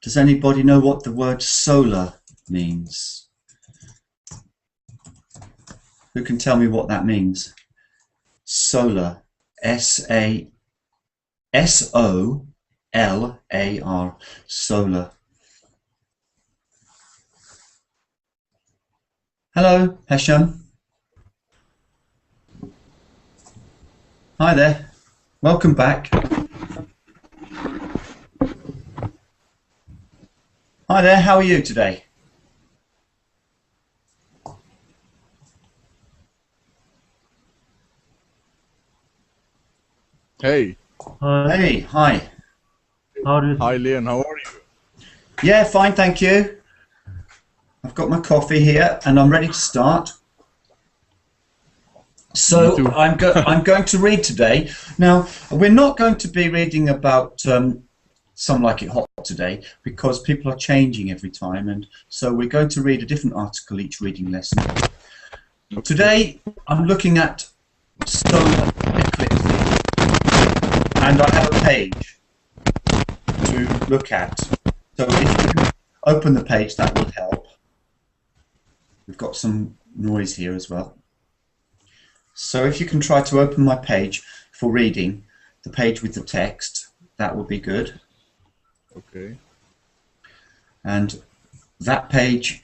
Does anybody know what the word solar means? Who can tell me what that means? Solar. S-O-L-A-R. Solar. Hello, Hesham. Hi there. Welcome back. Hi there, how are you today? Hey. Hey, hi. Hi, Leon, how are you? Yeah, fine, thank you. I've got my coffee here and I'm ready to start. So I'm going to read today. Now, we're not going to be reading about Some Like It Hot today because people are changing every time, and so we're going to read a different article each reading lesson. Today I'm looking at solar eclipses, and I have a page to look at. So if you can open the page, that will help. We've got some noise here as well. So if you can try to open my page for reading, the page with the text, that would be good. Okay. And that page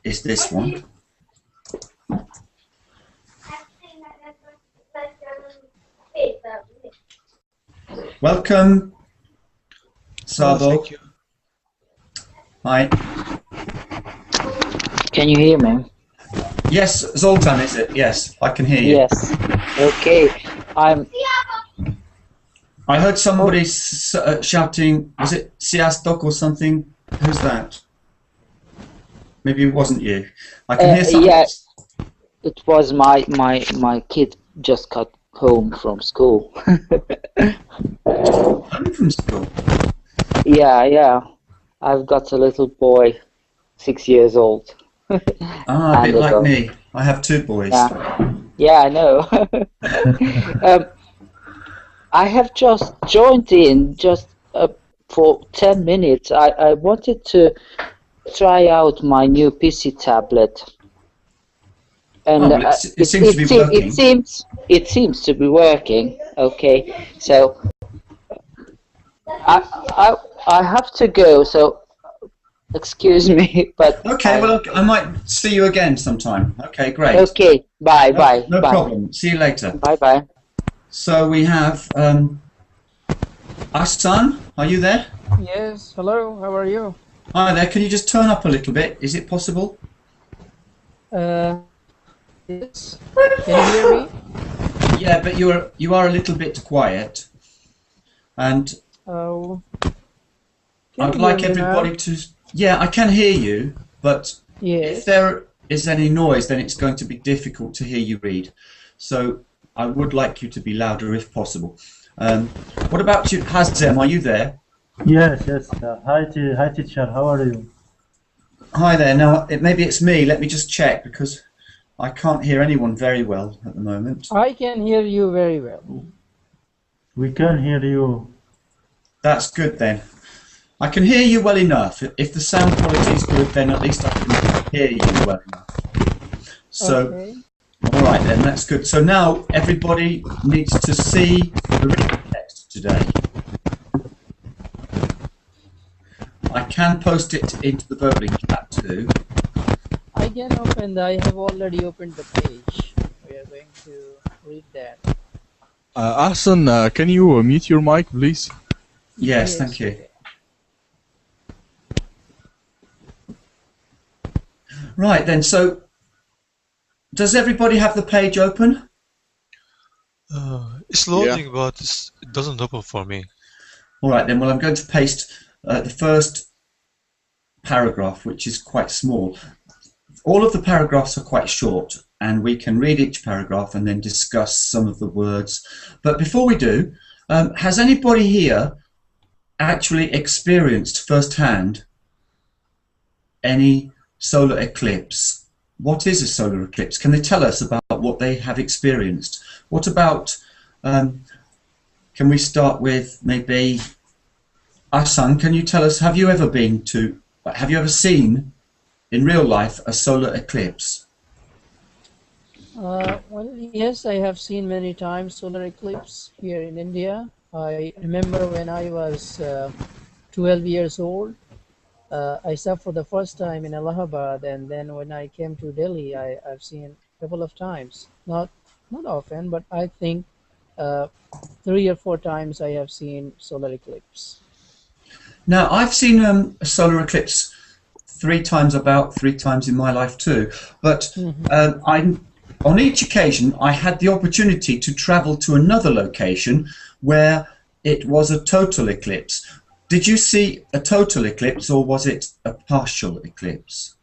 is this one. Welcome, Sabo. Thank you. Hi. Can you hear me? Yes, Zoltan, is it? Yes, I can hear you. Yes. Okay. I heard somebody shouting, was it Siastok or something? Who's that? Maybe it wasn't you. I can hear something. Yeah, it was my kid just got home from school. Home from school? Yeah. I've got a little boy, 6 years old. Ah, a bit like me. I have two boys. Yeah, I know. I have just joined in just for 10 minutes. I wanted to try out my new PC tablet. And it seems to be working. It seems to be working. Okay, so I have to go. So excuse me, but okay. Well, I might see you again sometime. Okay, great. Okay, bye. No problem. See you later. Bye. So we have Ahsan. Are you there? Yes, hello, how are you? Hi there. Can you just turn up a little bit? Is it possible? Yes. Can you hear me? Yeah, but you are a little bit quiet, and I'd like everybody to. Yeah, I can hear you, but if there is any noise, then it's going to be difficult to hear you read. So I would like you to be louder if possible. What about you, Hazem? Are you there? Yes. Hi, teacher. How are you? Hi there. Now, maybe it's me. Let me just check because I can't hear anyone very well at the moment. I can hear you very well. We can hear you. That's good then. I can hear you well enough. If the sound quality is good, then at least I can hear you well enough. So, okay. All right then, that's good. So now everybody needs to see the written text today. I can post it into the verbally chat too. I can open. I have already opened the page. We are going to read that. Ahsan, can you mute your mic, please? Yes, thank you. Right then, so does everybody have the page open? It's loading, but it doesn't open for me. All right then, well I'm going to paste the first paragraph, which is quite small. All of the paragraphs are quite short, and we can read each paragraph and then discuss some of the words. But before we do, has anybody here actually experienced firsthand any solar eclipse what is a solar eclipse? Can they tell us about what they have experienced? What about, can we start with maybe Asan, can you tell us, have you ever seen in real life a solar eclipse? Well, yes, I have seen many times solar eclipse here in India. I remember when I was 12 years old, I saw for the first time in Allahabad, and then when I came to Delhi, I've seen a couple of times. Not often, but I think 3 or 4 times I have seen solar eclipse. Now, I've seen a solar eclipse about three times in my life too, but on each occasion I had the opportunity to travel to another location where it was a total eclipse. Did you see a total eclipse or was it a partial eclipse?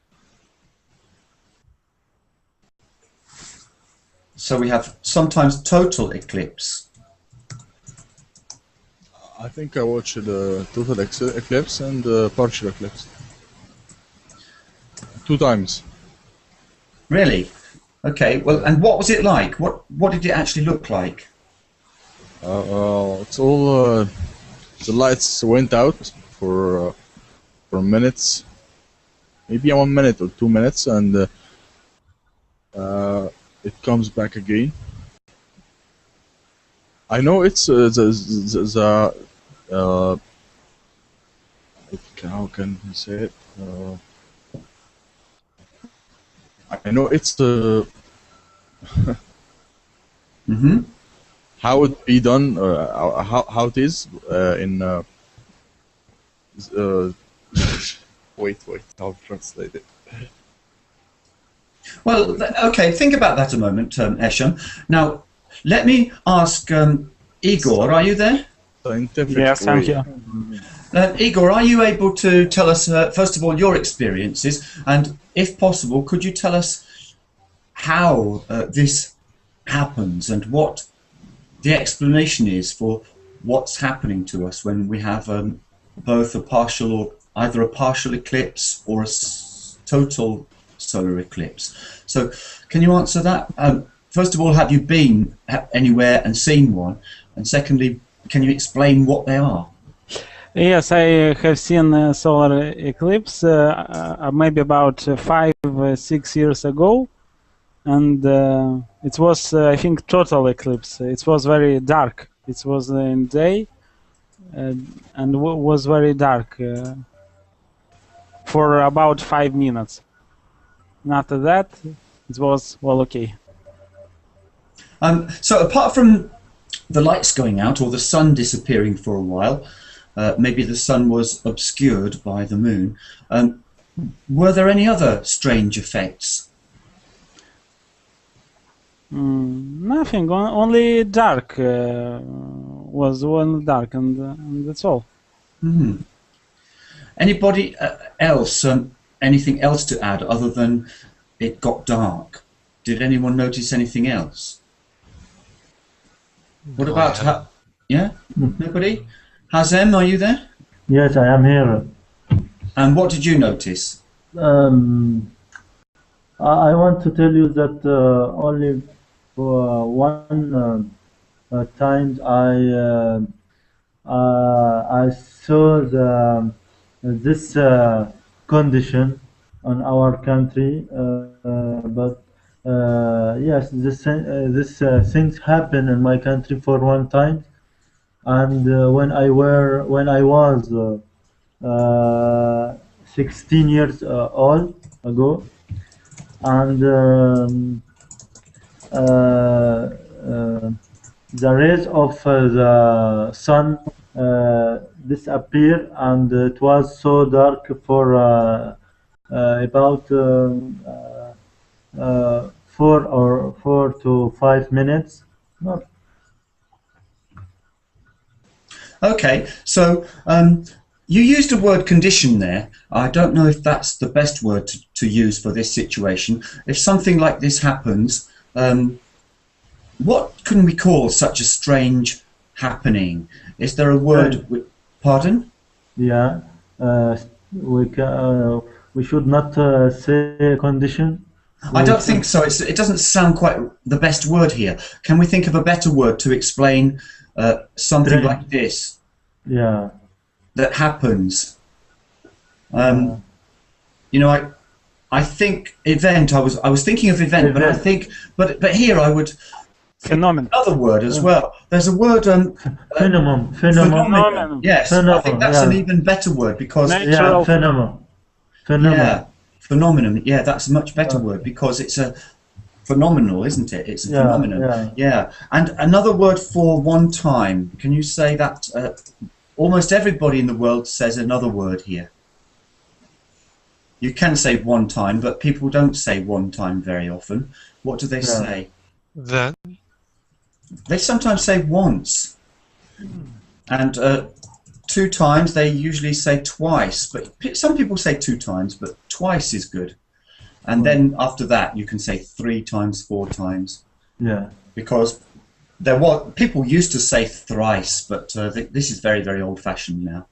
So we have sometimes total eclipse. I think I watched the total eclipse and partial eclipse. 2 times. Really? Okay. Well, and what was it like? What did it actually look like? It's all the lights went out for minutes, maybe 1 minute or 2 minutes, and it comes back again. I know it's how can you say it? I know it's how it be done, how it is in. Wait, I'll translate it. Well, okay. Think about that a moment, Eshan. Now, let me ask Igor. Are you there? Scientific Yes, I'm here. Igor, are you able to tell us, first of all, your experiences, and if possible, could you tell us how this happens and what the explanation is for what's happening to us when we have both either a partial eclipse or a total solar eclipse? So, can you answer that? First of all, have you been anywhere and seen one? And secondly, can you explain what they are? Yes, I have seen a solar eclipse maybe about 5 6 years ago, and it was I think total eclipse. It was very dark. It was in day and was very dark for about 5 minutes. And after that, it was well okay. So apart from the lights going out or the sun disappearing for a while, maybe the sun was obscured by the moon, were there any other strange effects? Nothing, only dark was only dark, and that's all. Anybody else, anything else to add other than it got dark? Did anyone notice anything else? What about, yeah? Nobody? Hazem, are you there? Yes, I am here. And what did you notice? I want to tell you that only for one time I saw this condition on our country, but yes, this things happen in my country for one time, and when I was 16 years old ago, and the rays of the sun disappear, and it was so dark for about 4 to 5 minutes. Not Okay, so you used a word condition there. I don't know if that's the best word to use for this situation. If something like this happens, what can we call such a strange happening? Is there a word? Pardon? Yeah, we should not say condition. I don't think so. It doesn't sound quite the best word here. Can we think of a better word to explain something Strange. like this Yeah. that happens? You know, I think event. I was thinking of event, but I Event. think, but here I would Phenomenon. another word as well. There's a word Phenomenon. phenomenon. Yes, I think that's an yeah. even better word because Natural. Yeah, phenomenon. yeah, phenomenon. Yeah, that's a much better word because it's a phenomenal, isn't it? It's a Yeah, phenomenon. yeah. And another word for one time. Can you say that? Almost everybody in the world says another word here. You can say one time, but people don't say one time very often. What do they say? Then They sometimes say once. And two times, they usually say twice. But some people say two times, but twice is good. And then after that, you can say 3 times, 4 times. Yeah. Because people used to say thrice, but this is very, very old-fashioned now.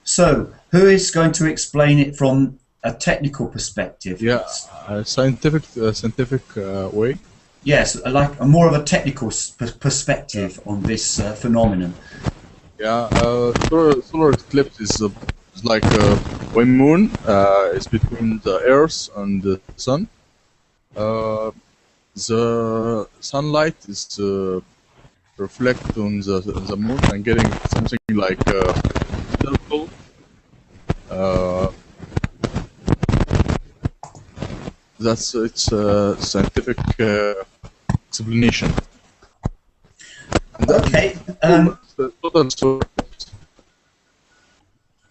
So, who is going to explain it from a technical perspective? Yeah, scientific way. Yes, like more of a technical perspective on this phenomenon. Yeah, solar eclipse is like when moon is between the Earth and the sun. The sunlight is reflect on the moon and getting something like circle. That's its scientific explanation. Okay,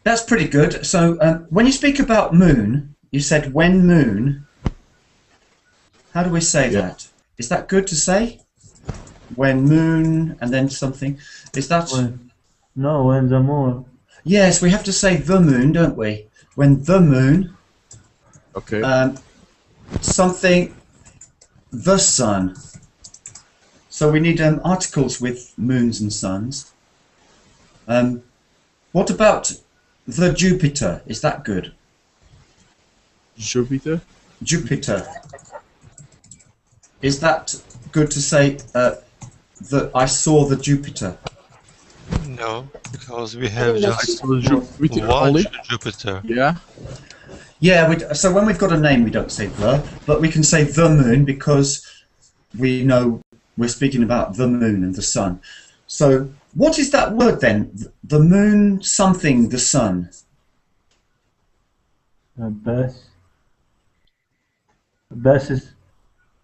that's pretty good. So when you speak about moon, you said when moon. How do we say that? Is that good to say? When moon and then something. Is that? When the moon. Yes, we have to say the moon, don't we? When the moon. Okay. Something. The sun. So we need articles with moons and suns. What about the Jupiter? Is that good? Jupiter. Jupiter. Is that good to say that I saw the Jupiter? no, because we have just Jupiter one only. Jupiter. Yeah. Yeah, so when we've got a name we don't say the, but we can say the moon because we know we're speaking about the moon and the sun. So what is that word then? The moon something, the sun. Basis.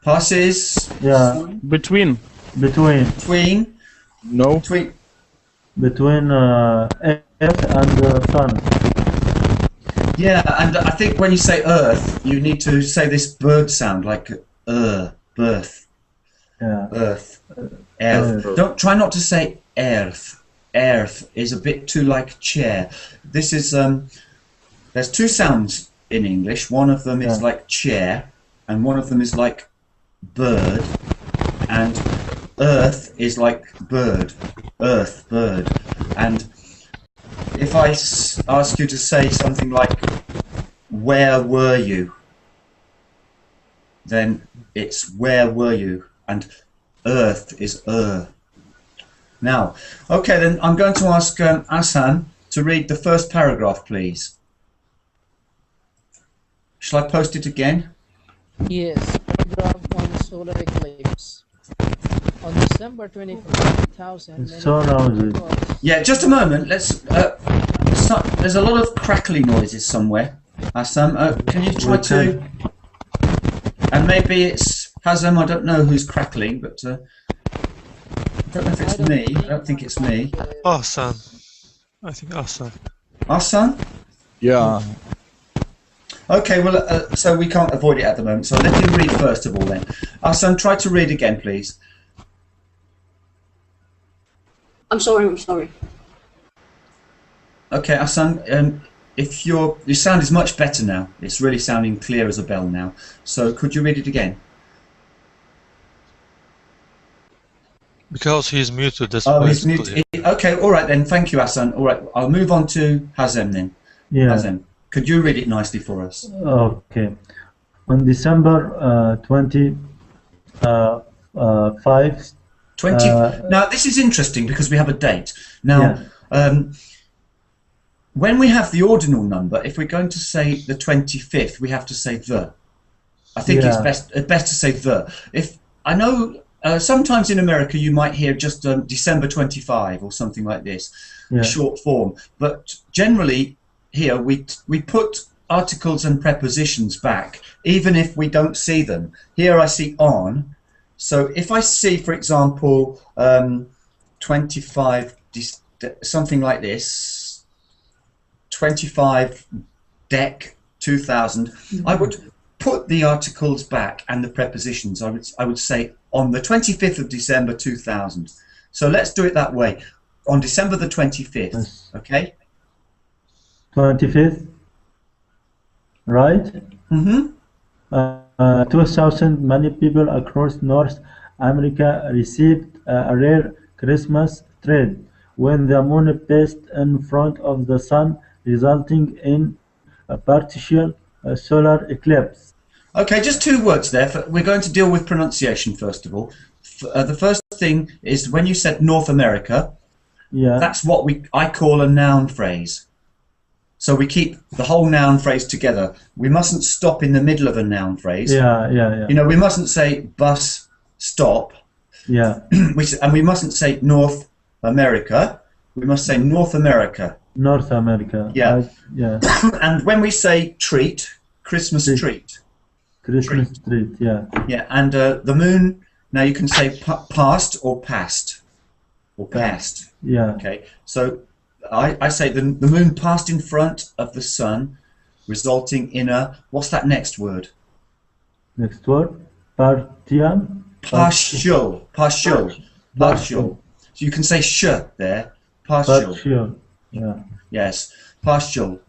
Passes. Yeah. Between. Between No. Between Earth and the sun. Yeah, and I think when you say earth, you need to say this bird sound like birth. Yeah. Earth. Earth. Don't try not to say earth. Earth is a bit too like chair. This is there's 2 sounds in English. One of them is like chair, and one of them is like bird, and earth is like bird. Earth, bird. And if I ask you to say something like, where were you? Then it's where were you? And earth is Now, okay, then I'm going to ask Hassan to read the first paragraph, please. Shall I post it again? Yes, paragraph on solar eclipse. On December 24, 2000, So noisy. Yeah, just a moment. Let's. There's a lot of crackly noises somewhere. Hassan, can you try to? And maybe it's Hazem. I don't know who's crackling, but I don't know if it's me. I don't think it's me. Awesome. I think awesome. Hassan? Yeah. Okay, well, so we can't avoid it at the moment. So let him read first of all. Then, Hassan, try to read again, please. I'm sorry. Okay, Hassan, if your sound is much better now. It's really sounding clear as a bell now. So could you read it again? Because he's muted, that's Oh, why he's it's muted. clear. Okay, all right then. Thank you, Hassan. All right, I'll move on to Hazem then. Yeah. Hazem, could you read it nicely for us? Okay. On December 25. 20. Now this is interesting because we have a date. Now, Yeah. when we have the ordinal number, if we're going to say the 25th, we have to say the. I think Yeah. it's best to say the. If I know sometimes in America you might hear just December 25 or something like this, Yeah. short form. But generally here we put articles and prepositions back, even if we don't see them. Here I see on. So if I see, for example, 25, something like this, 25 Dec 2000, I would put the articles back and the prepositions. I would say on the 25th of December 2000. So let's do it that way. On December the 25th, Yes. okay? 25th, right? Mm-hmm. 2000, many people across North America received a rare Christmas treat when the moon passed in front of the sun, resulting in a partial solar eclipse. Okay, just 2 words there. We're going to deal with pronunciation first of all. The first thing is when you said North America, Yeah. that's what I call a noun phrase. So we keep the whole noun phrase together. We mustn't stop in the middle of a noun phrase. Yeah, yeah, yeah. You know, we mustn't say bus stop. Yeah. And we mustn't say North America. We must say North America. North America. Yeah. Yeah. And when we say treat, Christmas treat. Christmas treat. Yeah. Yeah, and the moon, now you can say past or past. Or past. Yeah. Okay, so I say the moon passed in front of the sun, resulting in a, what's that next word? Next word. Partial. Partial. Partial. Partial. So you can say sh there. Partial. Partial. Yeah. Yes, partial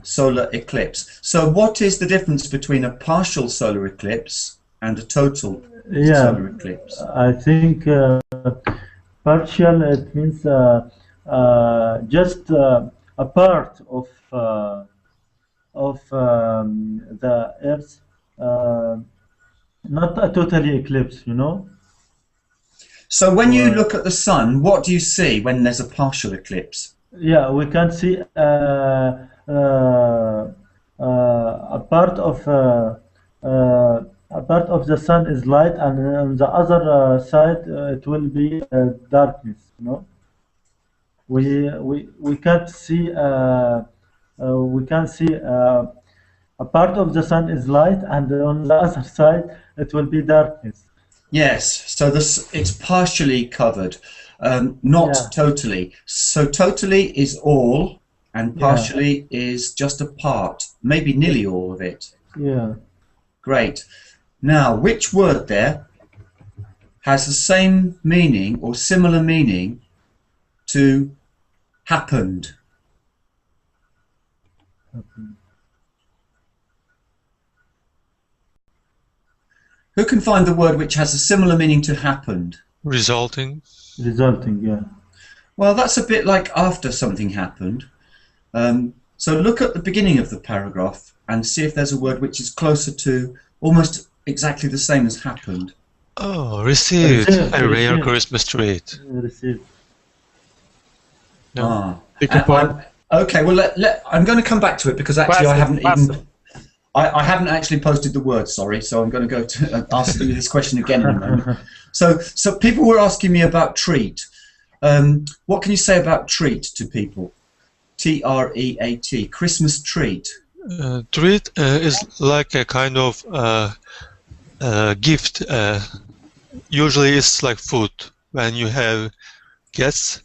solar eclipse. So what is the difference between a partial solar eclipse and a total solar eclipse? I think partial, it means just a part of the Earth, not a totally eclipse, you know. So when you look at the sun, what do you see when there's a partial eclipse? Yeah, we can see a part of the sun is light, and on the other side it will be darkness. You know, we can't see a part of the sun is light, and on the other side it will be darkness. Yes, so it's partially covered, not totally. So totally is all, and partially is just a part, maybe nearly all of it. Yeah. Great. Now, which word there has the same meaning or similar meaning to happened? Who can find the word which has a similar meaning to happened? Resulting. Resulting, yeah. Well, that's a bit like after something happened. So look at the beginning of the paragraph and see if there's a word which is closer to almost exactly the same as happened. Oh, received a rare Christmas treat. Received. No. Okay, well, I'm going to come back to it because actually I haven't actually posted the word, sorry, so I'm going to go to ask you this question again in a moment. So people were asking me about treat. What can you say about treat to people? T-R-E-A-T, Christmas treat. Treat is like a kind of gift. Usually it's like food. When you have guests,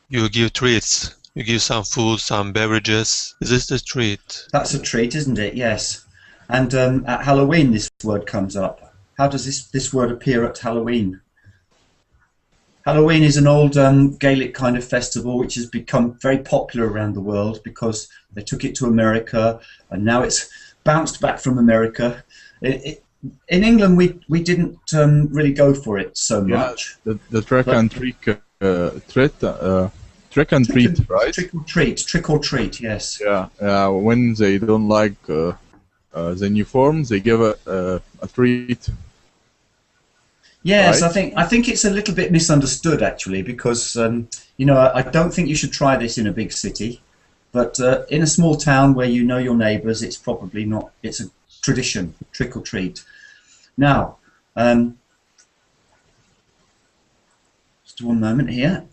you give treats. You give some food, some beverages. Is this a treat? That's a treat, isn't it? Yes. And at Halloween this word comes up. How does this word appear at Halloween? Halloween is an old Gaelic kind of festival which has become very popular around the world because they took it to America and now it's bounced back from America. In England we didn't really go for it so much. The trick and treat, trick and treat, right? Trick or treat, yes. Yeah, when they don't like the new form, they give a treat. Yes, Right. I think it's a little bit misunderstood actually, because you know, I don't think you should try this in a big city, but in a small town where you know your neighbours, it's probably not. It's a tradition, trick or treat. Now, just one moment here.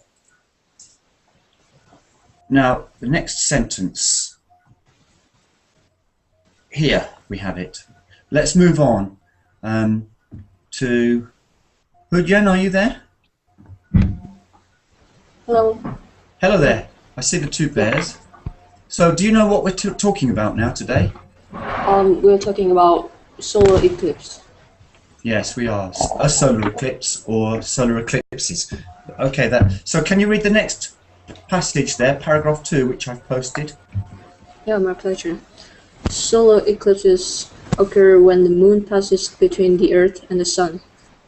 Now, the next sentence. Here we have it. Let's move on to Hudyan. Are you there? Hello. Hello there. I see the two bears. So, do you know what we're talking about now today? We're talking about solar eclipse. Yes, we are. A solar eclipse or solar eclipses. Okay, so can you read the next passage there, paragraph 2, which I've posted? Yeah, my pleasure. Solar eclipses occur when the moon passes between the Earth and the Sun,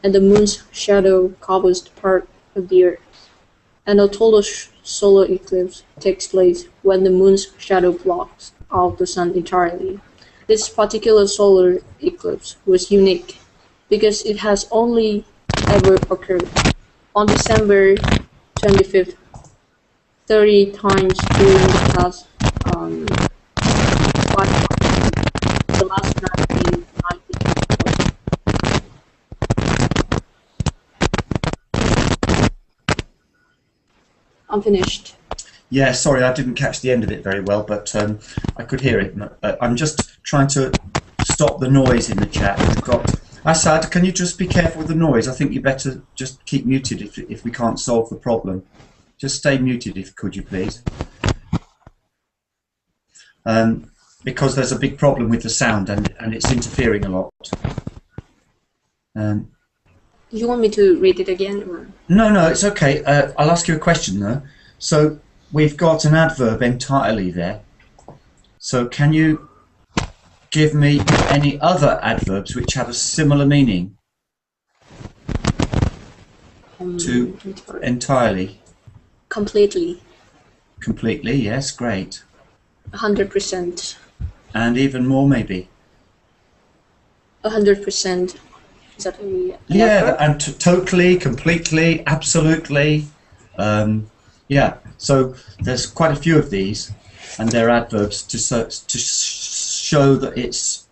and the moon's shadow covers part of the Earth. And a total solar eclipse takes place when the moon's shadow blocks out the Sun entirely. This particular solar eclipse was unique because it has only ever occurred on December 25th, 30 times during the past 5 months. The last time in 1984. I'm finished. Yeah, sorry, I didn't catch the end of it very well, but I could hear it. I'm just trying to stop the noise in the chat. We've got Assad. Can you just be careful with the noise? I think you better just keep muted if we can't solve the problem. Just stay muted, could you please? Because there's a big problem with the sound and it's interfering a lot. Do you want me to read it again? Or? No, it's okay. I'll ask you a question though. So we've got an adverb entirely there. So can you give me any other adverbs which have a similar meaning to entirely? Completely. Completely, yes, great. 100%. And even more maybe. 100%. Is that a Yeah, and totally, completely, absolutely. Yeah, so there's quite a few of these, and they're adverbs to show that it's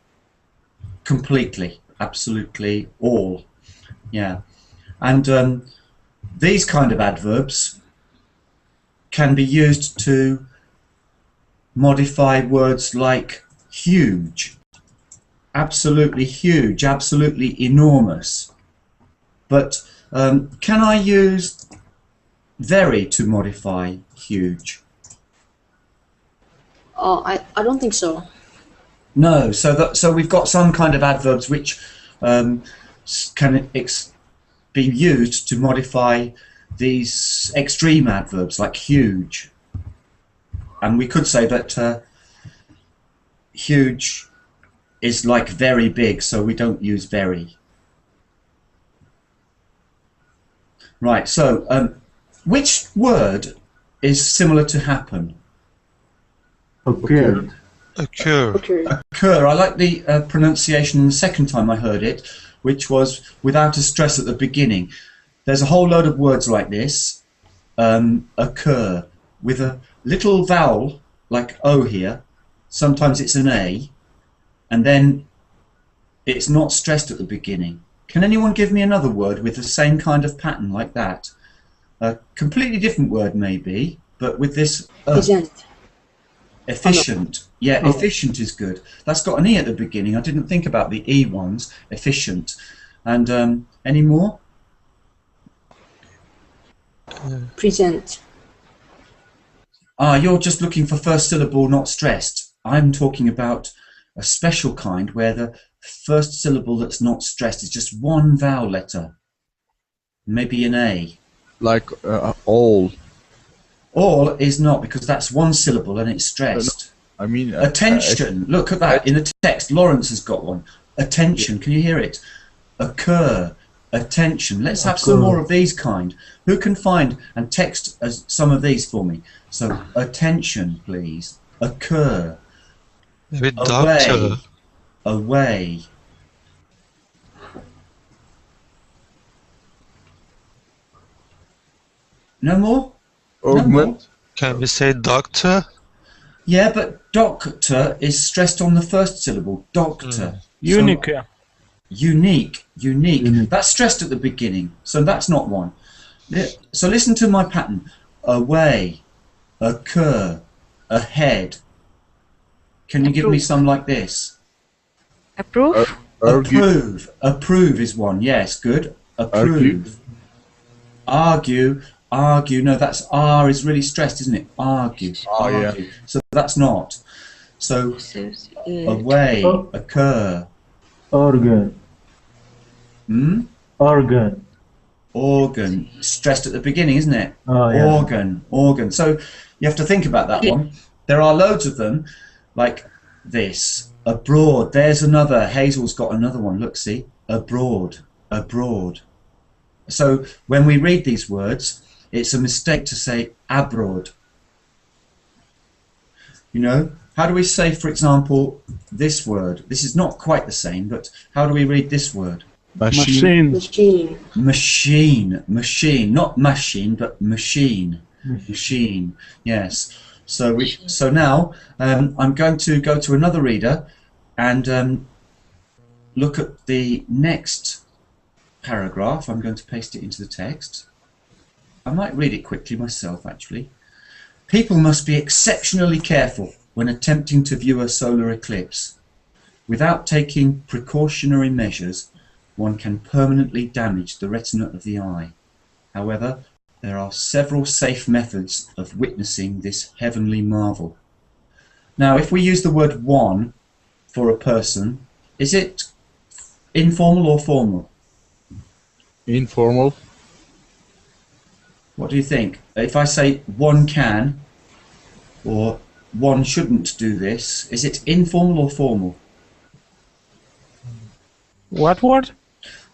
completely, absolutely, all. Yeah, and these kind of adverbs can be used to modify words like huge, absolutely huge, absolutely enormous. But can I use very to modify huge? I don't think so. No, so we've got some kind of adverbs which can be used to modify these extreme adverbs like huge. And we could say that huge is like very big, so we don't use very. Right, so which word is similar to happen? Occurred. Occur. Okay. Occur. I like the pronunciation the second time I heard it, which was without a stress at the beginning. There's a whole load of words like this, occur, with a little vowel, like O here. Sometimes it's an A, and then it's not stressed at the beginning. Can anyone give me another word with the same kind of pattern like that? A completely different word maybe, but with this Present. efficient. Yeah, efficient is good. That's got an E at the beginning. I didn't think about the E ones. Efficient. And any more? Present. Ah, you're just looking for first syllable not stressed. I'm talking about a special kind where the first syllable that's not stressed is just one vowel letter. Maybe an A. Like all. All is not, because that's one syllable and it's stressed. I mean Attention. Look at that in the text. Lawrence has got one. Attention. Can you hear it? Occur. Attention. Let's have some more of these kind. Who can find and text some of these for me? So attention, please. Occur. Maybe Away. doctor. away. No more? No more? Augment. Can we say doctor? Yeah, but doctor is stressed on the first syllable. Doctor. Unique. So, unique. That's stressed at the beginning, so that's not one. So listen to my pattern. Away, occur, ahead. Can you give me some like this? Approve. Argue. Approve is one. Yes, good. Approve. Argue. No, that's R is really stressed, isn't it? Argue. Yeah. So that's not. So away, Oh. occur. Organ. Organ. Organ. Stressed at the beginning, isn't it? Oh, yeah. Organ. So you have to think about that one. There are loads of them, like this. Abroad. There's another. Hazel's got another one. Look, see? Abroad. So when we read these words, it's a mistake to say abroad. You know, how do we say, for example, this word? This is not quite the same, but how do we read this word? Machine. Machine, not machine, but machine. Yes. So now I'm going to go to another reader and look at the next paragraph. I'm going to paste it into the text. I might read it quickly myself, actually. People must be exceptionally careful when attempting to view a solar eclipse. Without taking precautionary measures, one can permanently damage the retina of the eye. However, there are several safe methods of witnessing this heavenly marvel. Now, if we use the word one for a person, is it informal or formal? Informal. What do you think? If I say one can or one shouldn't do this, is it informal or formal? What word?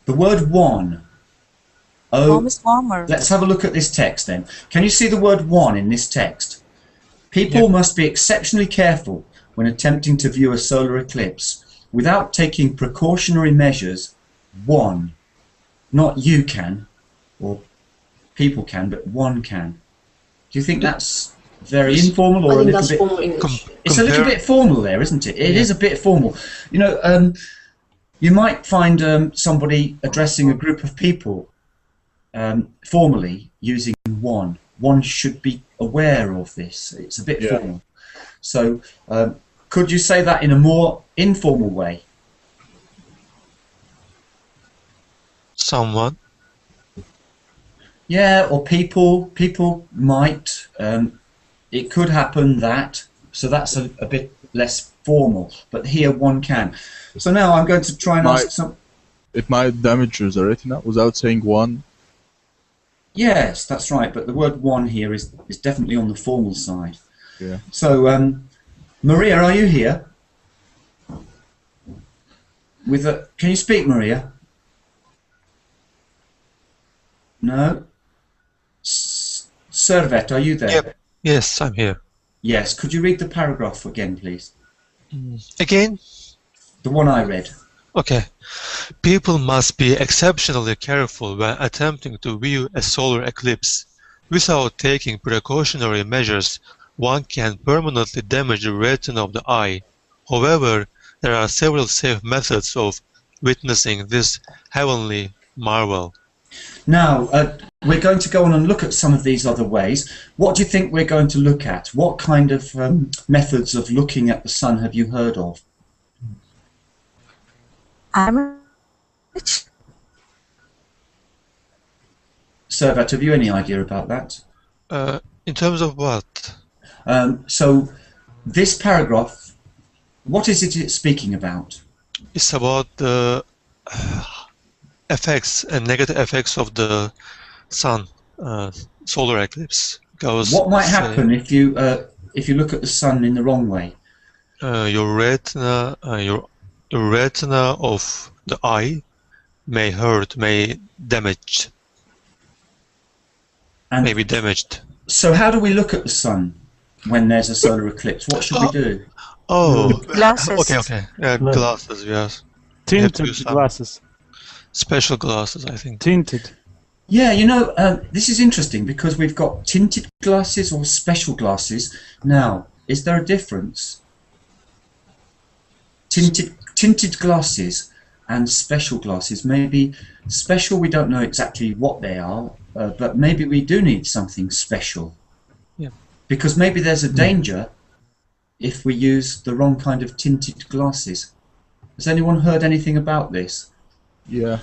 The word one. Warm is warmer. Let's have a look at this text then. Can you see the word one in this text? People must be exceptionally careful when attempting to view a solar eclipse without taking precautionary measures. One. Not you can or people can, but one can. Do you think that's very informal or a little bit? Formal English. It's a little bit formal there, isn't it? It is a bit formal. You know, you might find somebody addressing a group of people formally using one. One should be aware of this. It's a bit formal. So, could you say that in a more informal way? Someone. Yeah, or people might. It could happen that. So that's a bit less formal. But here one can. So now I'm going to try and ask some. It might damage the retina without saying one. Yes, that's right. But the word one here is definitely on the formal side. Yeah. So, Maria, are you here? Can you speak, Maria? No. Servet, are you there? Yep. Yes, I'm here. Yes. Could you read the paragraph again, please? Again? The one I read. Okay. People must be exceptionally careful when attempting to view a solar eclipse. Without taking precautionary measures, one can permanently damage the retina of the eye. However, there are several safe methods of witnessing this heavenly marvel. Now, we're going to go on and look at some of these other ways. What do you think we're going to look at? What kind of methods of looking at the sun have you heard of? Servat, have you any idea about that? In terms of what? So, this paragraph, what is it it's speaking about? It's about the effects and negative effects of the sun solar eclipse. Because, what might happen if you look at the sun in the wrong way? Your retina of the eye may hurt, may damage, may be damaged. So how do we look at the sun when there's a solar eclipse? What should we do? Oh, Glasses. okay. Glasses, yes. Tinted some- glasses. Special glasses, I think. Tinted. Yeah, you know, this is interesting because we've got tinted glasses or special glasses. Now, is there a difference? Tinted glasses and special glasses. Maybe special, we don't know exactly what they are, but maybe we do need something special. Yeah. Because maybe there's a danger if we use the wrong kind of tinted glasses. Has anyone heard anything about this? Yeah.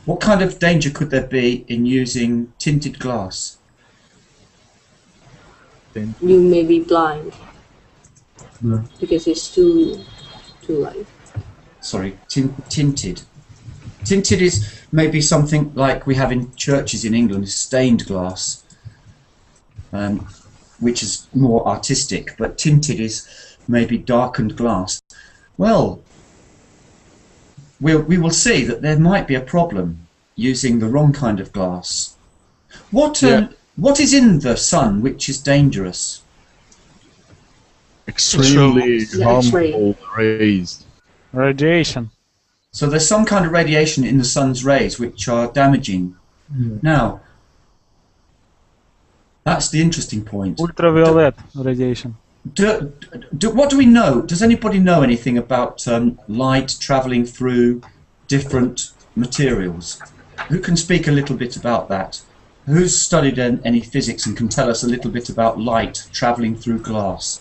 What kind of danger could there be in using tinted glass? You may be blind Yeah. because it's too light. Sorry, tinted. Tinted is maybe something like we have in churches in England, stained glass, which is more artistic, but tinted is maybe darkened glass. Well, we will see that there might be a problem using the wrong kind of glass. What is in the sun which is dangerous? Extremely The harmful rays. Radiation. So there's some kind of radiation in the sun's rays which are damaging. Now, that's the interesting point. Ultraviolet radiation. What do we know? Does anybody know anything about light travelling through different materials? Who can speak a little bit about that? Who's studied any physics and can tell us a little bit about light travelling through glass?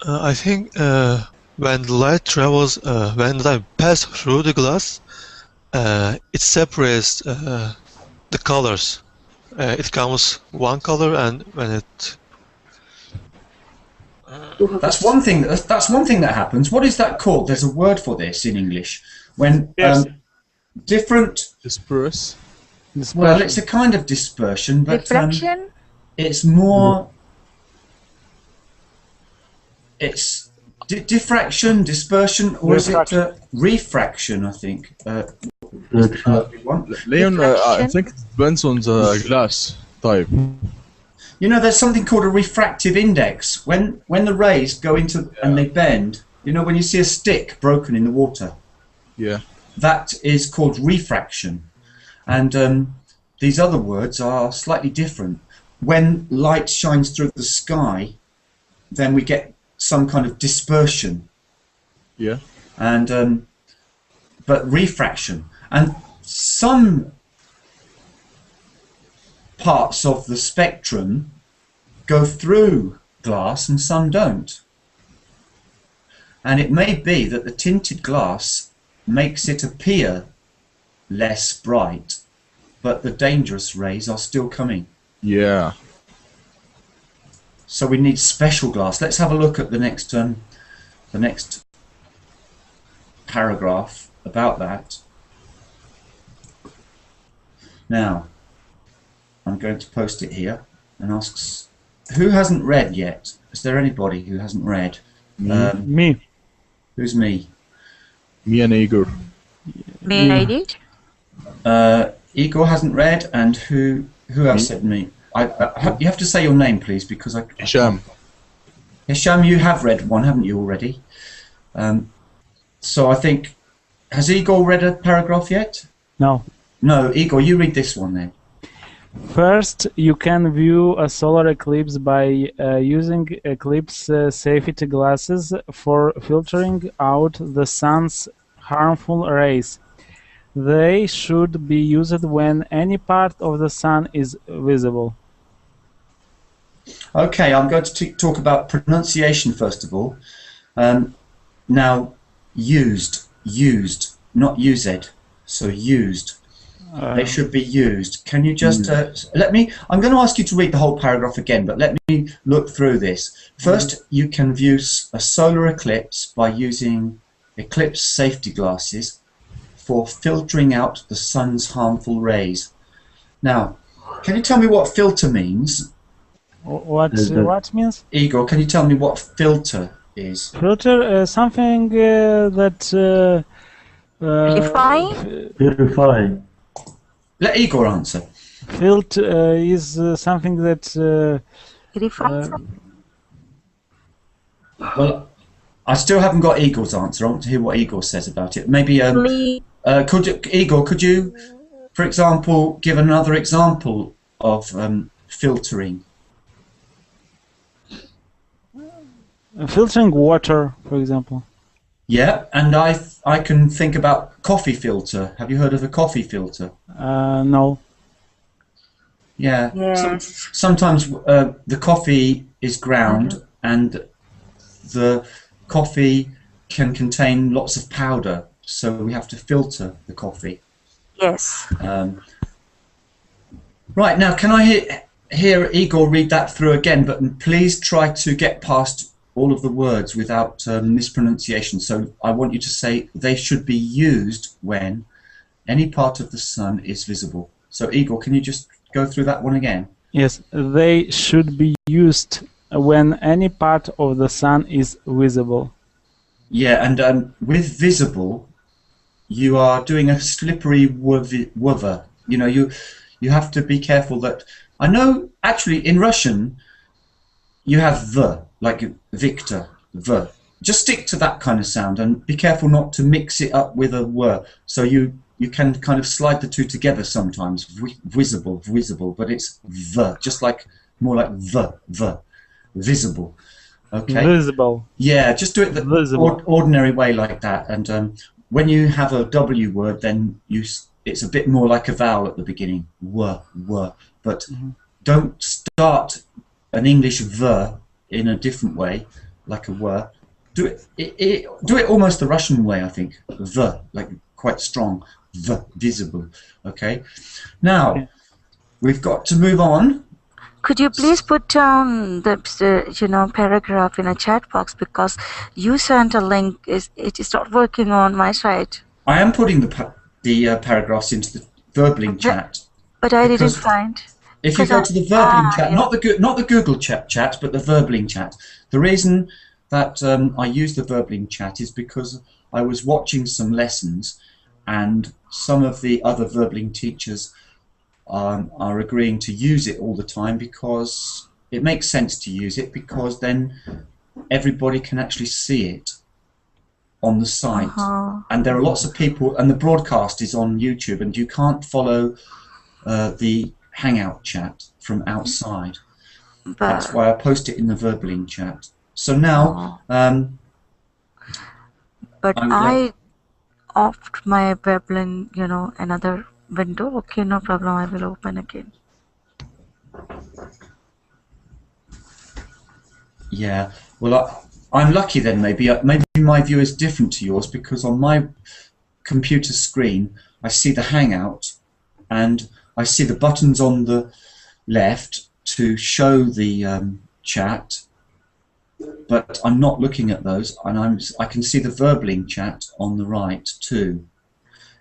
I think when the light travels, when light passes through the glass, it separates the colors. It comes one color, and when it That's one thing. That's one thing that happens. What is that called? There's a word for this in English. When different. Disperse. Well, it's a kind of dispersion, but Refraction. it's more. It's diffraction, dispersion, or is it refraction? I think. Leon, I think it depends on the glass type. You know, there's something called a refractive index. When the rays go into and they bend, you know, when you see a stick broken in the water, Yeah. that is called refraction. And these other words are slightly different. When light shines through the sky, then we get some kind of dispersion. Yeah. And but refraction. And some parts of the spectrum go through glass and some don't. And it may be that the tinted glass makes it appear less bright, but the dangerous rays are still coming. Yeah. So we need special glass. Let's have a look at the next paragraph about that. Now, I'm going to post it here and ask, who hasn't read yet? Is there anybody who hasn't read? Me. Who's me? Me and Igor. May I read? Igor hasn't read, and who else said me? You have to say your name, please, because I. Hisham. Hisham, you have read one, haven't you already? So I think, has Igor read a paragraph yet? No. No, Igor, you read this one then. First, you can view a solar eclipse by using eclipse safety glasses for filtering out the sun's harmful rays. They should be used when any part of the sun is visible. Okay, I'm going to talk about pronunciation first of all. Now, used, not used. So used. They should be used. Can you just let me? I'm going to ask you to read the whole paragraph again, but let me look through this. First, you can view a solar eclipse by using eclipse safety glasses for filtering out the sun's harmful rays. Now, can you tell me what filter means? What means? Igor, can you tell me what filter is? Filter, something that Purify. Let Igor answer. filter is something that Well, I still haven't got Igor's answer. I want to hear what Igor says about it. Maybe Please. Igor, could you, for example, give another example of filtering? Filtering water, for example. Yeah, and I can think about coffee filter. Have you heard of a coffee filter? No. Yeah. Yes. Sometimes the coffee is ground and the coffee can contain lots of powder, so we have to filter the coffee. Yes. Right, now can I hear Igor read that through again, but please try to get past all of the words without mispronunciation. So I want you to say they should be used when any part of the sun is visible. So Igor, can you just go through that one again? Yes, they should be used when any part of the sun is visible. Yeah, and with visible, you are doing a slippery wother. You know, you have to be careful that. I know actually in Russian you have the, like Victor, the. Just stick to that kind of sound and be careful not to mix it up with a word. So you can kind of slide the two together sometimes. Visible, but it's the, just like more like the, visible. Okay. Visible. Yeah, just do it the ordinary way like that. And when you have a W word, then it's a bit more like a vowel at the beginning. Were. But don't start an English the in a different way, like a were. Do it almost the Russian way, I think. The, like quite strong. The, visible. Okay. Now we've got to move on. Could you please put down the paragraph in a chat box, because you sent a link. It is not working on my side. I am putting the paragraphs into the Verbling chat. But I didn't find. If you go to the Verbling chat, not the Google chat, but the Verbling chat. The reason that I use the Verbling chat is because I was watching some lessons, and some of the other Verbling teachers are agreeing to use it all the time because it makes sense to use it, because then everybody can actually see it on the site. And there are lots of people, and the broadcast is on YouTube, and you can't follow the Hangout chat from outside. That's why I post it in the Verbling chat. So now but I offed my Verbling, another window. Okay, no problem, I will open again. Yeah, well, I'm lucky then. Maybe my view is different to yours, because on my computer screen I see the Hangout and I see the buttons on the left to show the chat, but I'm not looking at those, and I can see the Verbling chat on the right too.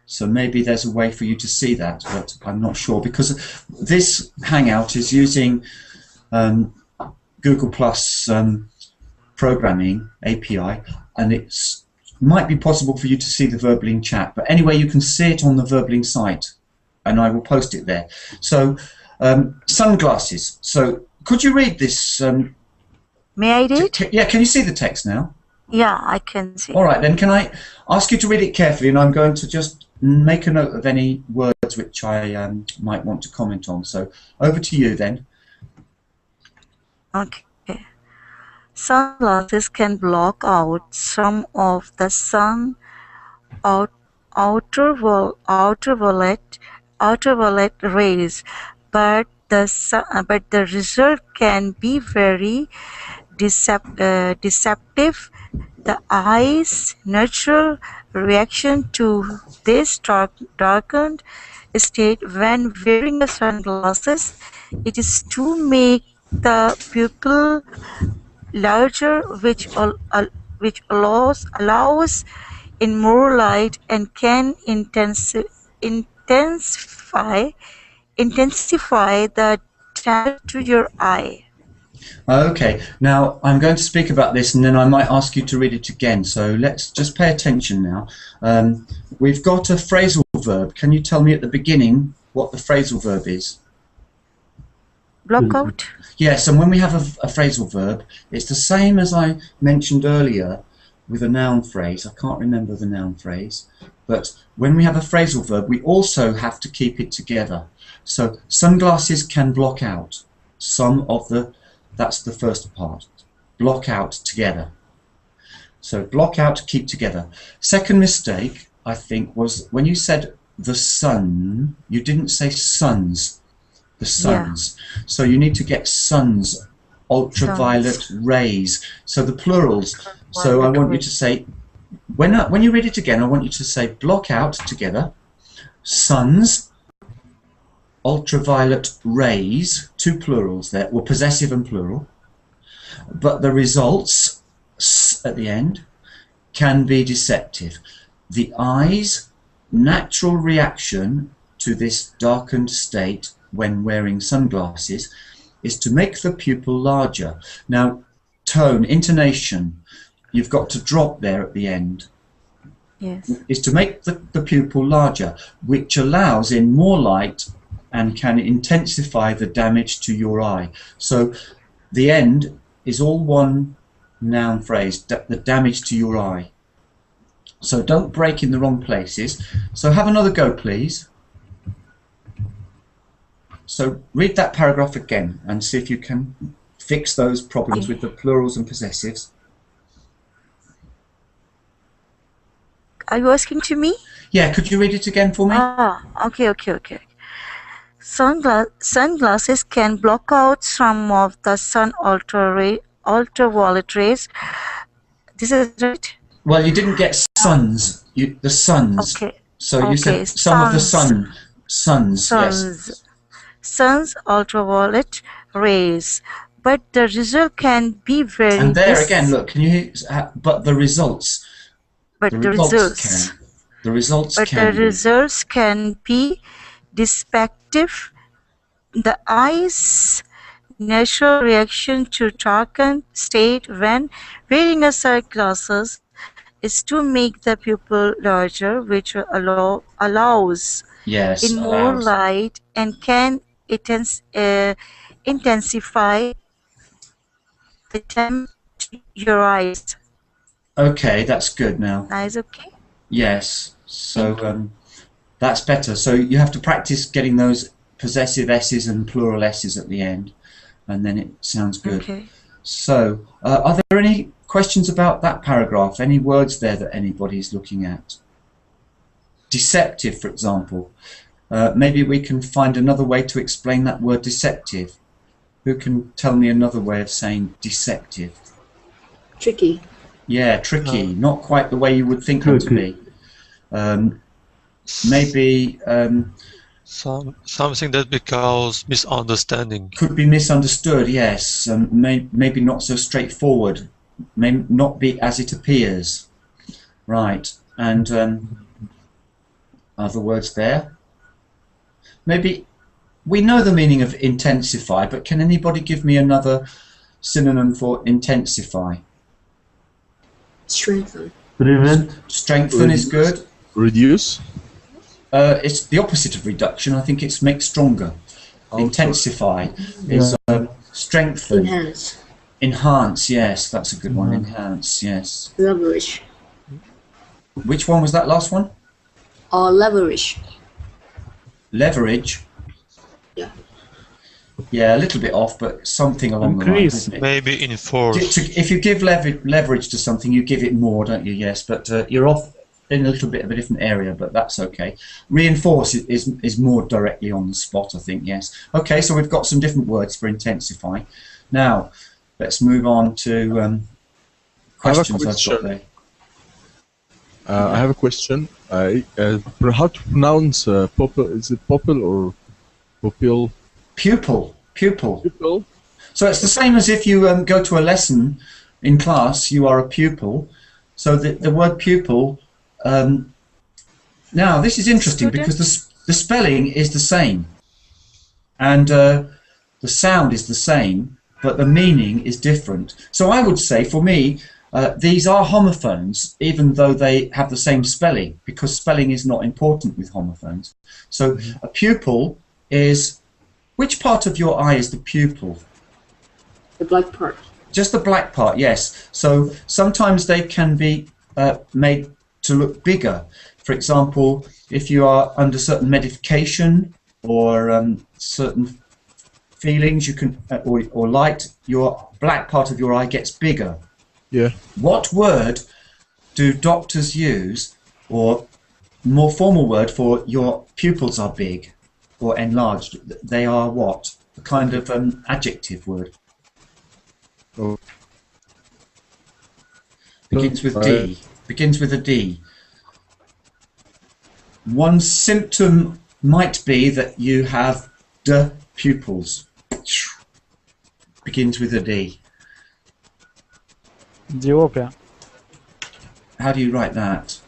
So maybe there's a way for you to see that, but I'm not sure, because this Hangout is using Google Plus programming API, and it might be possible for you to see the Verbling chat. But anyway, you can see it on the Verbling site, and I will post it there. So sunglasses. So could you read this? May I read? Yeah, can you see the text now? Yeah, I can see. All right, then can I ask you to read it carefully, and I'm going to just make a note of any words which I might want to comment on. So over to you then. Okay. Sunglasses can block out some of the sun ultraviolet rays, but the result can be very deceptive. The eye's natural reaction to this darkened state when wearing the sunglasses, it is to make the pupil larger, which allows in more light and can intensify the damage to your eye. Okay, now I'm going to speak about this, and then I might ask you to read it again. So let's just pay attention now. We've got a phrasal verb. Can you tell me at the beginning what the phrasal verb is? Block out? Yes, and when we have a phrasal verb, it's the same as I mentioned earlier with a noun phrase. I can't remember the noun phrase, but when we have a phrasal verb, we also have to keep it together. So sunglasses can block out some of the, that's the first part, block out together. So block out, keep together. Second mistake, I think, was when you said the sun, you didn't say suns. The suns. Yeah. So you need to get suns, ultraviolet rays. So the plurals. So I want you to say, when you read it again, I want you to say block out together, suns, ultraviolet rays, two plurals there, or possessive and plural. But the results at the end can be deceptive. The eye's natural reaction to this darkened state when wearing sunglasses is to make the pupil larger. Now, tone, intonation, you've got to drop there at the end. Yes. Is to make the pupil larger, which allows in more light and can intensify the damage to your eye. So the end is all one noun phrase, the damage to your eye. So don't break in the wrong places. So have another go, please. So read that paragraph again and see if you can fix those problems with the plurals and possessives. Are you asking to me? Yeah, could you read it again for me? Ah, okay. Sunglasses can block out some of the sun ultraviolet rays. This is right? Well, you didn't get suns, the suns. Okay. So you said some of the suns, yes. Sun's ultraviolet rays, but the result can be very. And there again, look, can you hear? But the results. But the results can be deceptive. The eye's natural reaction to darkened state when wearing a sunglasses is to make the pupil larger, which allows in more light and can intensify the damage to your eyes. Okay, that's good now. Eyes okay? Yes, so that's better. So you have to practice getting those possessive S's and plural S's at the end, and then it sounds good. Okay. So, are there any questions about that paragraph? Any words there that anybody's looking at? Deceptive, for example. Maybe we can find another way to explain that word deceptive. Who can tell me another way of saying deceptive? Tricky. Yeah, tricky. Not quite the way you would think it to be. Maybe something that becomes misunderstanding. Could be misunderstood, yes. Maybe not so straightforward. May not be as it appears. Right. And other words there? Maybe we know the meaning of intensify, but can anybody give me another synonym for intensify? Strengthen. Prevent. Strengthen is good. Reduce. It's the opposite of reduction. I think it's make stronger. Intensify is strengthen. Enhance. Enhance, yes, that's a good one. Enhance, yes. Leverage. Which one was that last one? Leverage. Leverage. Yeah. Yeah, a little bit off, but something along the lines, isn't it? Maybe enforce. If you give leverage to something, you give it more, don't you? Yes, but you're off in a little bit of a different area, but that's okay. Reinforce is more directly on the spot, I think, yes. Okay, so we've got some different words for intensify. Now, let's move on to questions I've got there. I have a question. How to pronounce pupil? Is it pupil or pupil? Pupil. Pupil. So it's the same as if you go to a lesson in class, you are a pupil. So the word pupil, now this is interesting because the spelling is the same. And the sound is the same, but the meaning is different. So I would say, for me, these are homophones, even though they have the same spelling, because spelling is not important with homophones. So a pupil is Which part of your eye is the pupil? The black part. Just the black part, yes. So sometimes they can be made to look bigger. For example, if you are under certain medication or certain feelings, you can or light, your black part of your eye gets bigger. Yeah. What word do doctors use, or more formal word for your pupils are big or enlarged? They are what? A kind of adjective word. Oh. Begins with D. Begins with a D. One symptom might be that you have D pupils. Begins with a D. Diopia. How do you write that?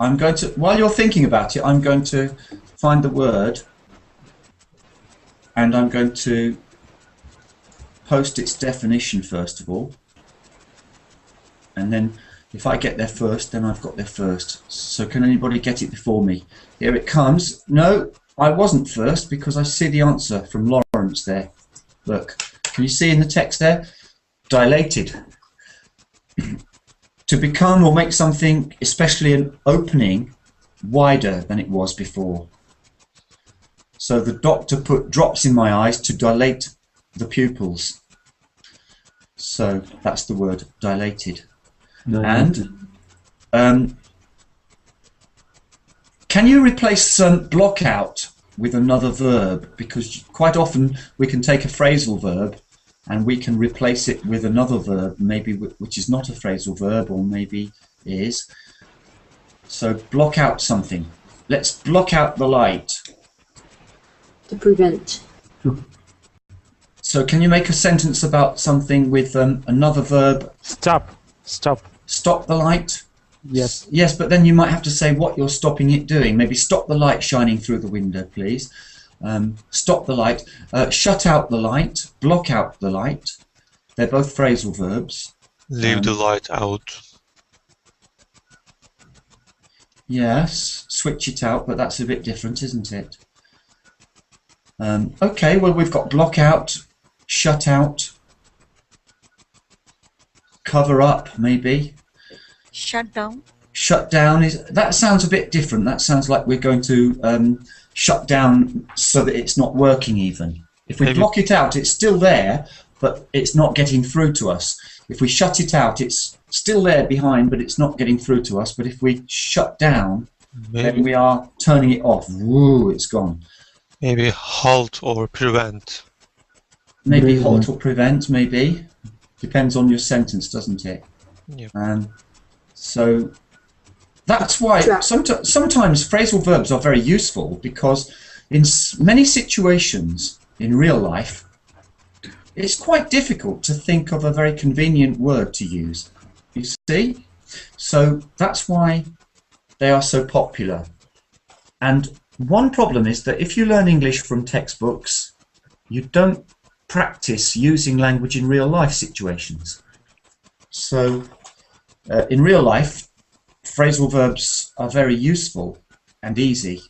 I'm going to, while you're thinking about it, I'm going to find the word and I'm going to post its definition first of all. And then if I get there first, then I've got there first. So can anybody get it before me? Here it comes. No, I wasn't first because I see the answer from Lawrence there. Look, can you see in the text there? Dilated. To become or make something, especially an opening, wider than it was before. So the doctor put drops in my eyes to dilate the pupils. So that's the word, dilated. And can you replace block out with another verb? Because quite often we can take a phrasal verb and we can replace it with another verb, maybe which is not a phrasal verb or maybe is. So block out something. Let's block out the light. To prevent. So can you make a sentence about something with another verb? Stop. Stop. Stop the light? Yes. Yes, but then you might have to say what you're stopping it doing. Maybe stop the light shining through the window, please. Stop the light. Shut out the light. Block out the light. They're both phrasal verbs. Leave the light out. Yes, switch it out, but that's a bit different, isn't it? Okay, well we've got block out, shut out, cover up, maybe. Shut down. Shut down is, that sounds a bit different. That sounds like we're going to shut down so that it's not working even. If we Maybe. block it out, it's still there, but it's not getting through to us. If we shut it out, it's still there behind, but it's not getting through to us. But if we shut down, then we are turning it off. Woo, it's gone. Maybe halt or prevent. Maybe halt or prevent, maybe. Depends on your sentence, doesn't it? Yeah. So that's why sometimes phrasal verbs are very useful, because in many situations in real life, it's quite difficult to think of a very convenient word to use. You see? So that's why they are so popular. And one problem is that if you learn English from textbooks, you don't practice using language in real life situations. So in real life, phrasal verbs are very useful and easy.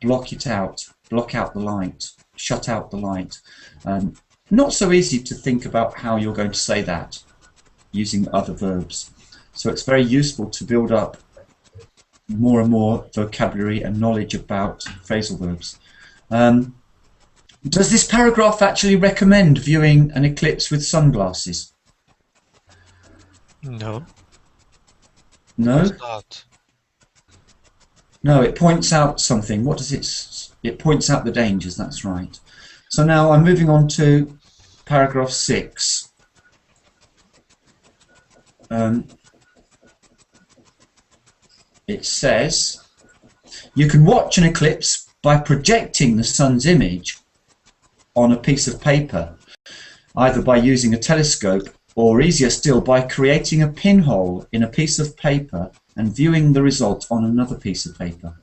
Block it out, block out the light, shut out the light. Not so easy to think about how you're going to say that using other verbs. So it's very useful to build up more and more vocabulary and knowledge about phrasal verbs. Does this paragraph actually recommend viewing an eclipse with sunglasses? No. No? It's not. No, it points out something. What does it? It points out the dangers, that's right. So now I'm moving on to paragraph 6. It says, you can watch an eclipse by projecting the sun's image on a piece of paper, either by using a telescope or, easier still, by creating a pinhole in a piece of paper and viewing the result on another piece of paper.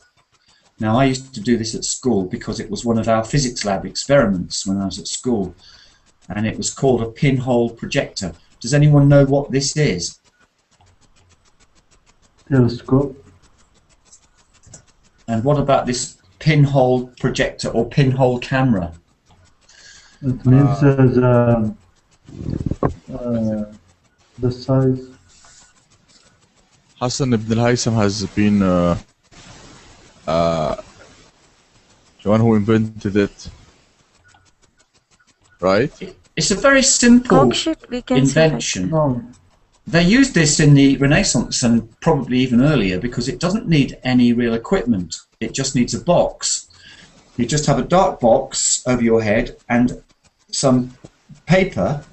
Now, I used to do this at school because it was one of our physics lab experiments when I was at school, and it was called a pinhole projector. Does anyone know what this is? Telescope. And what about this pinhole projector or pinhole camera? It means the size. Hassan ibn al-Haytham has been the one who invented it, right? It's a very simple Oh shit, we can see that. invention. No, They used this in the Renaissance and probably even earlier because it doesn't need any real equipment. It just needs a box. You just have a dark box over your head and some paper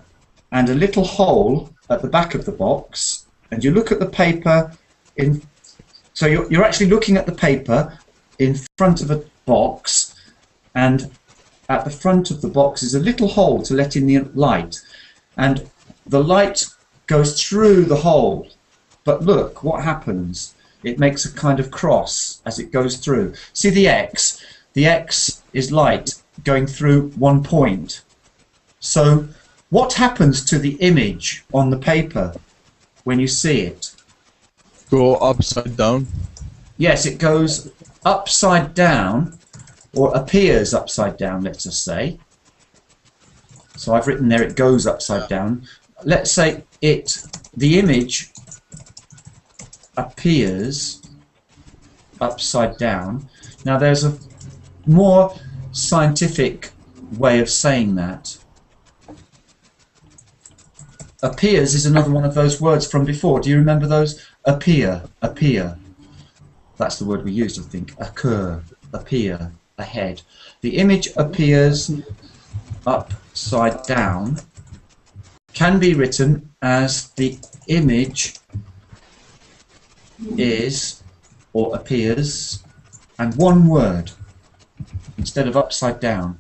and a little hole at the back of the box, and you look at the paper in. So you're actually looking at the paper in front of a box, and at the front of the box is a little hole to let in the light, and the light goes through the hole. But look what happens. It makes a kind of cross as it goes through. See the X? The X is light going through one point. So what happens to the image on the paper when you see it? Go upside down. Yes, it goes upside down, or appears upside down, let's just say. So I've written there it goes upside down. Let's say the image appears upside down. Now there's a more scientific way of saying that. Appears is another one of those words from before. Do you remember those? Appear, appear. That's the word we used, I think. Occur, appear, ahead. The image appears upside down can be written as the image is or appears, and one word instead of upside down.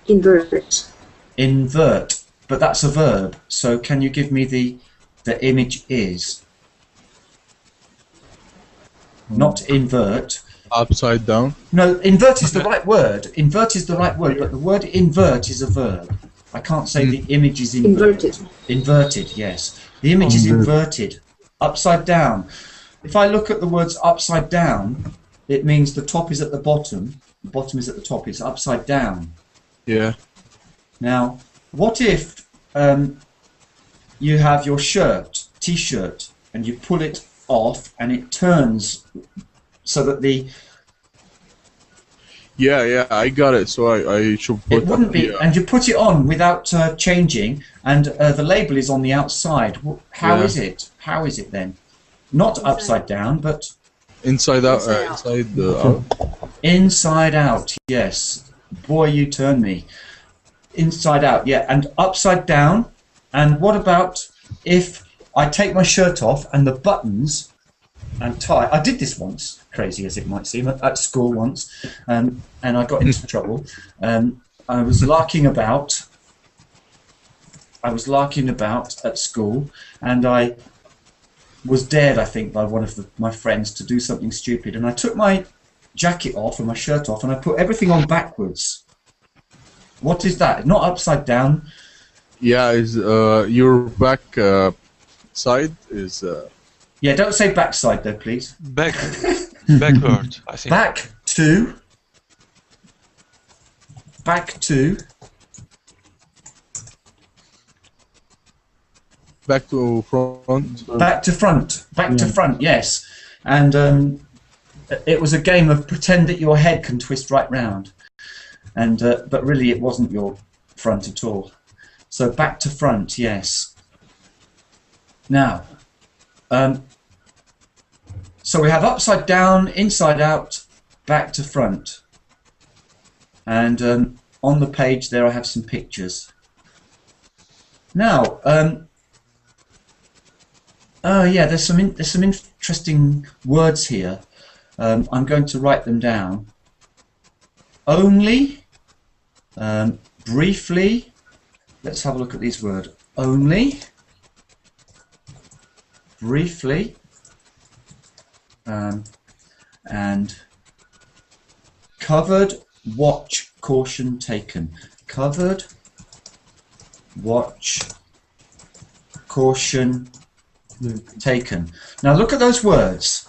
Invert. Invert, but that's a verb. So can you give me the image is? Not invert. Upside down. No, invert is the right word. Invert is the right word, but the word invert is a verb. I can't say the image is Inverted. Inverted, yes. The image is inverted. Upside down. If I look at the words upside down, it means the top is at the bottom is at the top. It's upside down. Yeah. Now, what if you have your shirt, t-shirt, and you pull it off and it turns so that the... Yeah, I got it. So I should put It wouldn't be, and you put it on without changing, and the label is on the outside. How is it? How is it then? Not upside down, but inside out. Inside out. Inside out. Yes. Boy, you turn me. Inside out. Yeah, and upside down. And what about if I take my shirt off and the buttons and tie? I did this once, crazy as it might seem, at school once, and I got into trouble. I was larking about. At school, and I was dared, I think, by one of my friends to do something stupid, and I took my jacket off and my shirt off, and I put everything on backwards. What is that? Not upside down. Yeah, is your back side is. Yeah, don't say backside though, please. Backward, I think. Back to. Back to. Back to front. Back to front. Back to front. Yes, and it was a game of pretend that your head can twist right round, and but really it wasn't your front at all. So back to front. Yes. Now, so we have upside down, inside out, back to front, and on the page there I have some pictures. Now. Oh yeah, there's some interesting words here. I'm going to write them down. Only, briefly. Let's have a look at these words. Only, briefly, and covered. Watch. Caution taken. Covered. Watch. Caution taken. Now look at those words.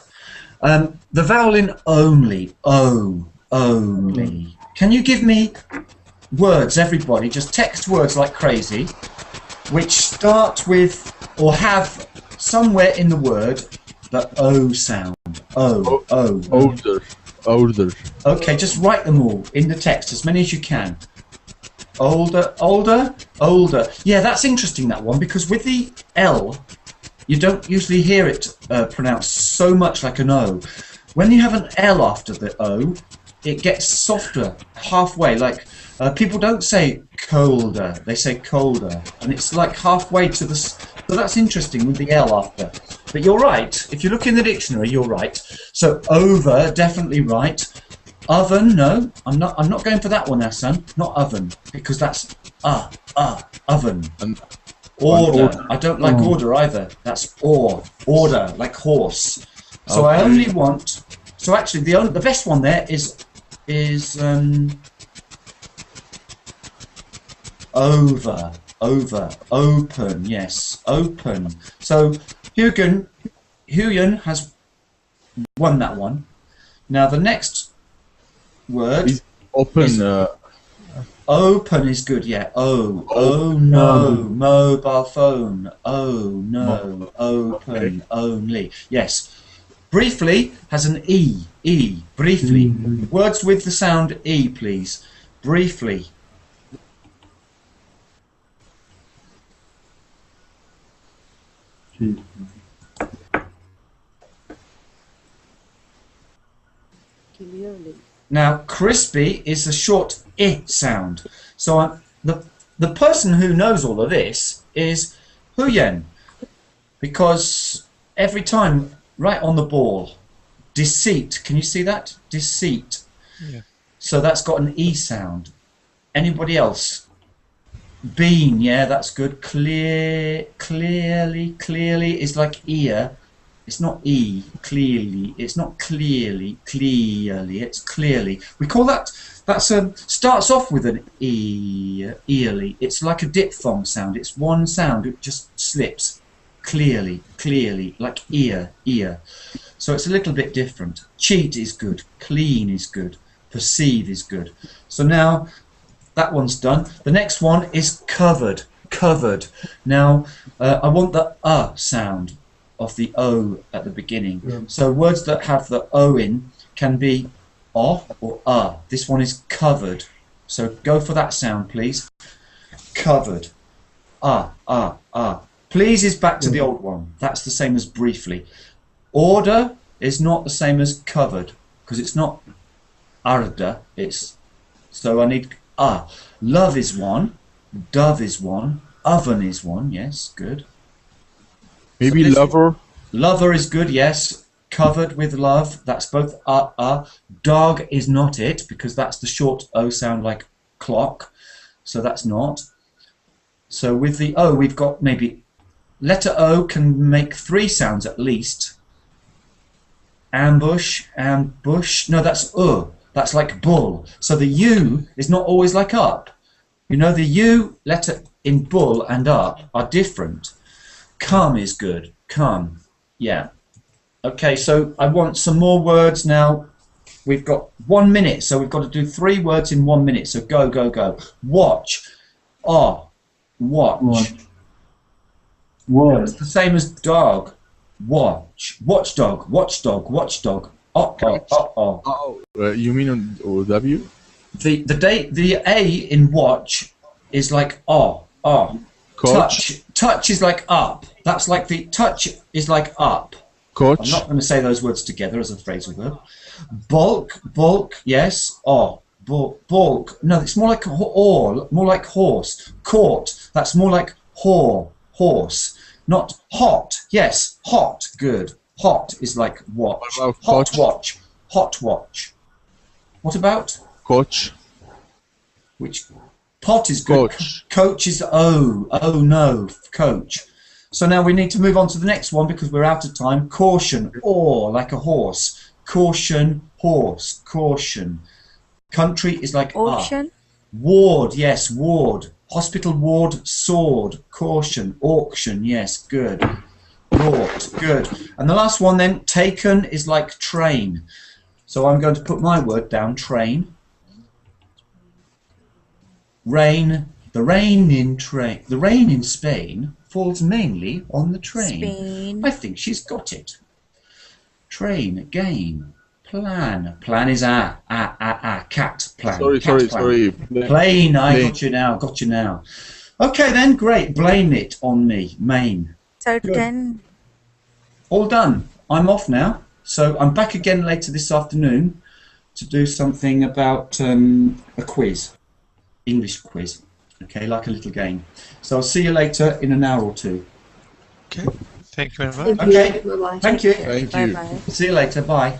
The vowel in only, only. Can you give me words, everybody, just text words like crazy, which start with or have somewhere in the word the O sound. O. Older. Okay, just write them all in the text, as many as you can. Older. Yeah, that's interesting, that one, because with the L, you don't usually hear it pronounced so much like an O. When you have an L after the O, it gets softer halfway. Like people don't say colder, they say colder, and it's like halfway to the. So that's interesting with the L after. But you're right. If you look in the dictionary, you're right. So over, definitely right. Oven, no, I'm not going for that one, Hassan. Not oven, because that's oven. Order. I don't like order either. That's order, like horse. So I only want. So actually, the best one there is over, open. Yes, open. So Huyen has won that one. Now the next word is open. Open is good, yeah. Oh no, mobile phone. Oh no, open, only. Yes. Briefly has an E. Briefly. Words with the sound E, please. Briefly. Clearly. Now, crispy is a short I sound. So the person who knows all of this is Huyen, because every time, right on the ball, deceit. Can you see that? Deceit. Yeah. So that's got an E sound. Anybody else? Bean, yeah, that's good. Clearly is like ear. It's not E, clearly. It's not clearly, it's clearly. We call that, starts off with an E, early. It's like a diphthong sound. It's one sound, it just slips. Clearly, like ear. So it's a little bit different. Cheat is good, clean is good, perceive is good. So now, that one's done. The next one is covered. Now, I want the sound of the O at the beginning. Yeah. So words that have the O in can be or This one is covered. So go for that sound, please. Covered. Please is back to the old one. That's the same as briefly. Order is not the same as covered, because it's not arda, it's, so I need Love is one, dove is one, oven is one, yes, good. Maybe so lover. Lover is good, yes. Covered with love, that's both Dog is not it, because that's the short O sound like clock, so that's not. So with the O, we've got maybe letter O can make 3 sounds at least. Ambush, no, that's that's like bull. So the U is not always like up. You know, the U letter in bull and up are different. Come is good. Come. Yeah. Okay, so I want some more words now. We've got 1 minute, so we've got to do 3 words in 1 minute. So go. Watch. Watch. It's the same as dog. Watch. Watchdog. You mean on W? The A in watch is like Coach. Touch is like up. That's like the touch is like up. Coach. I'm not going to say those words together as a phrasal verb. Bulk, yes. Bulk. No, it's more like more like horse. Court. That's more like horse. Not hot. Yes, hot. Good. Hot is like watch. Hot watch. What about? Coach. Which? Pot is good. Coach is oh no, coach. So now we need to move on to the next one because we're out of time. Caution, like a horse. Caution, horse. Caution. Country is like Ocean. Ward, yes, ward. Hospital ward, sword. Caution, auction, yes, good. Brought, good. And the last one then, taken is like train. So I'm going to put my word down, train. Rain. The rain in Spain falls mainly on the train. Spain. I think she's got it. Train, game, plan. Plan is cat. Plan. Sorry, cat sorry, plan. sorry. Plane. I Plane. got you now. Okay then, great. Blame it on me, Maine. Certain. All done. I'm off now. So I'm back again later this afternoon to do something about a quiz, English quiz. Okay, like a little game. So I'll see you later in an hour or two. Okay. Thank you very much. Thank you. Okay. Bye-bye. Thank you. Thank you. Bye bye. See you later. Bye.